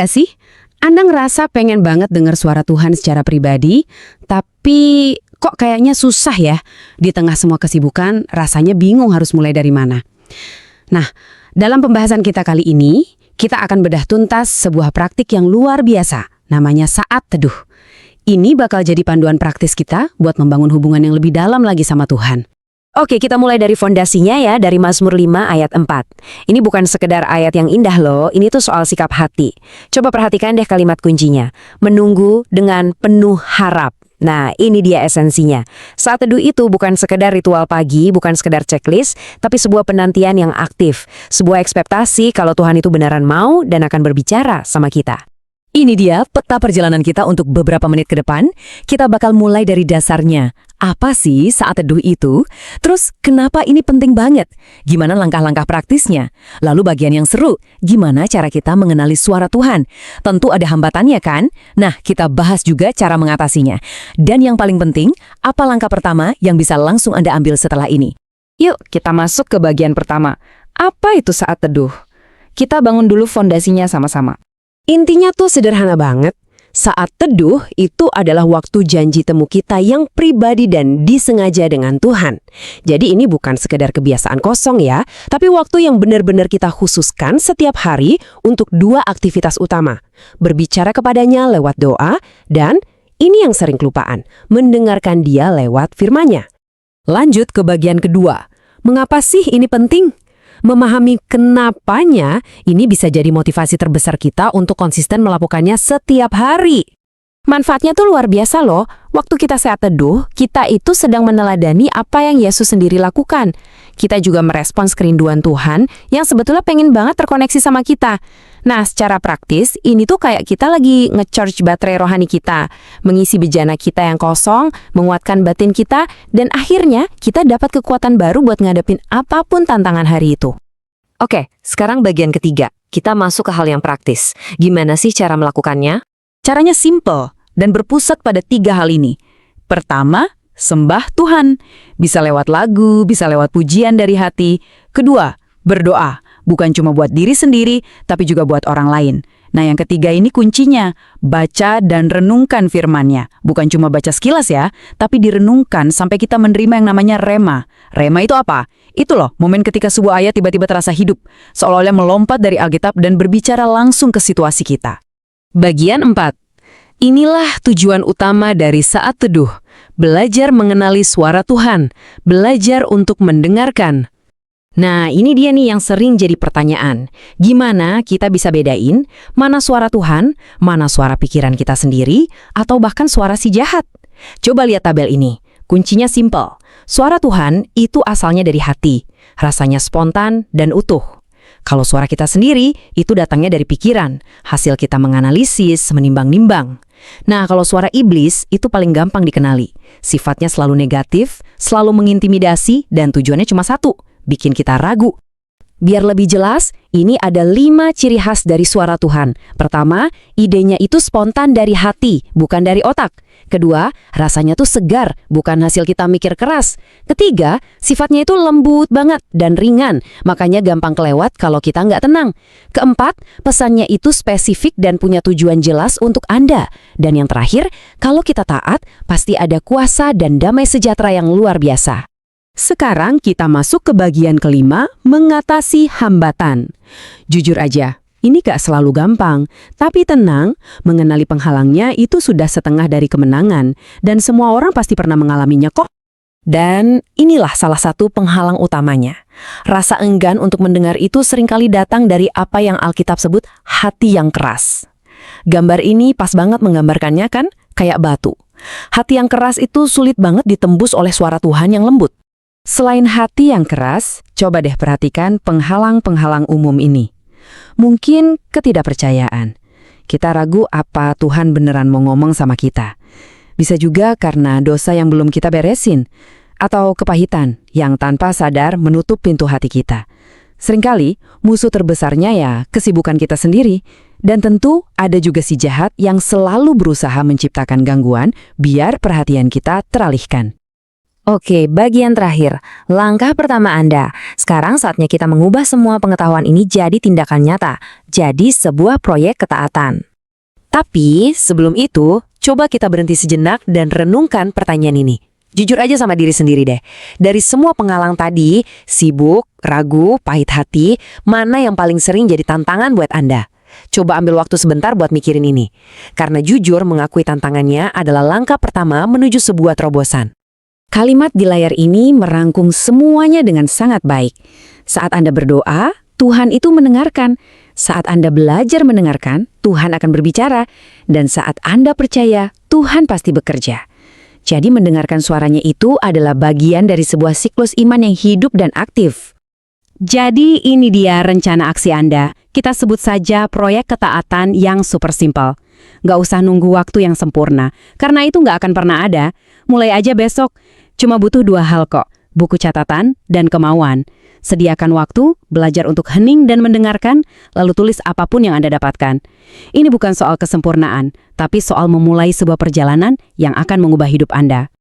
nggak sih? Anda ngerasa pengen banget dengar suara Tuhan secara pribadi, tapi kok kayaknya susah ya? Di tengah semua kesibukan, rasanya bingung harus mulai dari mana. Nah, dalam pembahasan kita kali ini, kita akan bedah tuntas sebuah praktik yang luar biasa, namanya saat teduh. Ini bakal jadi panduan praktis kita buat membangun hubungan yang lebih dalam lagi sama Tuhan. Oke, kita mulai dari fondasinya ya, dari Mazmur 5 ayat 4. Ini bukan sekedar ayat yang indah loh, ini tuh soal sikap hati. Coba perhatikan deh kalimat kuncinya. Menunggu dengan penuh harap. Nah, ini dia esensinya. Saat teduh itu bukan sekedar ritual pagi, bukan sekedar checklist, tapi sebuah penantian yang aktif. Sebuah ekspektasi kalau Tuhan itu beneran mau dan akan berbicara sama kita. Ini dia peta perjalanan kita untuk beberapa menit ke depan. Kita bakal mulai dari dasarnya. Apa sih saat teduh itu? Terus kenapa ini penting banget? Gimana langkah-langkah praktisnya? Lalu bagian yang seru, gimana cara kita mengenali suara Tuhan? Tentu ada hambatannya kan? Nah, kita bahas juga cara mengatasinya. Dan yang paling penting, apa langkah pertama yang bisa langsung Anda ambil setelah ini? Yuk, kita masuk ke bagian pertama. Apa itu saat teduh? Kita bangun dulu fondasinya sama-sama. Intinya tuh sederhana banget. Saat teduh itu adalah waktu janji temu kita yang pribadi dan disengaja dengan Tuhan. Jadi ini bukan sekedar kebiasaan kosong ya, tapi waktu yang benar-benar kita khususkan setiap hari untuk dua aktivitas utama. Berbicara kepadanya lewat doa, dan ini yang sering kelupaan, mendengarkan dia lewat firman-Nya. Lanjut ke bagian kedua. Mengapa sih ini penting? Memahami kenapanya, ini bisa jadi motivasi terbesar kita untuk konsisten melakukannya setiap hari. Manfaatnya tuh luar biasa loh. Waktu kita saat teduh, kita itu sedang meneladani apa yang Yesus sendiri lakukan. Kita juga merespons kerinduan Tuhan yang sebetulnya pengen banget terkoneksi sama kita. Nah, secara praktis, ini tuh kayak kita lagi nge-charge baterai rohani kita, mengisi bejana kita yang kosong, menguatkan batin kita, dan akhirnya kita dapat kekuatan baru buat ngadepin apapun tantangan hari itu. Oke, sekarang bagian ketiga. Kita masuk ke hal yang praktis. Gimana sih cara melakukannya? Caranya simple dan berpusat pada 3 hal ini. Pertama, sembah Tuhan. Bisa lewat lagu, bisa lewat pujian dari hati. Kedua, berdoa. Bukan cuma buat diri sendiri, tapi juga buat orang lain. Nah, yang ketiga ini kuncinya. Baca dan renungkan firman-Nya. Bukan cuma baca sekilas ya, tapi direnungkan sampai kita menerima yang namanya rema. Rema itu apa? Itu loh, momen ketika sebuah ayat tiba-tiba terasa hidup. Seolah-olah melompat dari Alkitab dan berbicara langsung ke situasi kita. Bagian 4. Inilah tujuan utama dari saat teduh. Belajar mengenali suara Tuhan. Belajar untuk mendengarkan. Nah, ini dia nih yang sering jadi pertanyaan. Gimana kita bisa bedain mana suara Tuhan, mana suara pikiran kita sendiri, atau bahkan suara si jahat? Coba lihat tabel ini. Kuncinya simple. Suara Tuhan itu asalnya dari hati. Rasanya spontan dan utuh. Kalau suara kita sendiri, itu datangnya dari pikiran. Hasil kita menganalisis, menimbang-nimbang. Nah, kalau suara iblis, itu paling gampang dikenali. Sifatnya selalu negatif, selalu mengintimidasi, dan tujuannya cuma satu, bikin kita ragu. Biar lebih jelas, ini ada 5 ciri khas dari suara Tuhan. Pertama, idenya itu spontan dari hati, bukan dari otak. Kedua, rasanya tuh segar, bukan hasil kita mikir keras. Ketiga, sifatnya itu lembut banget dan ringan, makanya gampang kelewat kalau kita nggak tenang. Keempat, pesannya itu spesifik dan punya tujuan jelas untuk Anda. Dan yang terakhir, kalau kita taat, pasti ada kuasa dan damai sejahtera yang luar biasa. Sekarang kita masuk ke bagian kelima, mengatasi hambatan. Jujur aja, ini gak selalu gampang, tapi tenang, mengenali penghalangnya itu sudah setengah dari kemenangan, dan semua orang pasti pernah mengalaminya kok. Dan inilah salah satu penghalang utamanya. Rasa enggan untuk mendengar itu seringkali datang dari apa yang Alkitab sebut hati yang keras. Gambar ini pas banget menggambarkannya kan, kayak batu. Hati yang keras itu sulit banget ditembus oleh suara Tuhan yang lembut. Selain hati yang keras, coba deh perhatikan penghalang-penghalang umum ini. Mungkin ketidakpercayaan. Kita ragu apa Tuhan beneran mau ngomong sama kita. Bisa juga karena dosa yang belum kita beresin. Atau kepahitan yang tanpa sadar menutup pintu hati kita. Seringkali musuh terbesarnya ya kesibukan kita sendiri. Dan tentu ada juga si jahat yang selalu berusaha menciptakan gangguan biar perhatian kita teralihkan. Oke, bagian terakhir. Langkah pertama Anda. Sekarang saatnya kita mengubah semua pengetahuan ini jadi tindakan nyata. Jadi sebuah proyek ketaatan. Tapi sebelum itu, coba kita berhenti sejenak dan renungkan pertanyaan ini. Jujur aja sama diri sendiri deh. Dari semua penghalang tadi, sibuk, ragu, pahit hati, mana yang paling sering jadi tantangan buat Anda? Coba ambil waktu sebentar buat mikirin ini. Karena jujur mengakui tantangannya adalah langkah pertama menuju sebuah terobosan. Kalimat di layar ini merangkum semuanya dengan sangat baik. Saat Anda berdoa, Tuhan itu mendengarkan. Saat Anda belajar mendengarkan, Tuhan akan berbicara. Dan saat Anda percaya, Tuhan pasti bekerja. Jadi mendengarkan suaranya itu adalah bagian dari sebuah siklus iman yang hidup dan aktif. Jadi ini dia rencana aksi Anda. Kita sebut saja proyek ketaatan yang super simple. Nggak usah nunggu waktu yang sempurna, karena itu nggak akan pernah ada. Mulai aja besok. Cuma butuh 2 hal kok, buku catatan dan kemauan. Sediakan waktu, belajar untuk hening dan mendengarkan, lalu tulis apapun yang Anda dapatkan. Ini bukan soal kesempurnaan, tapi soal memulai sebuah perjalanan yang akan mengubah hidup Anda.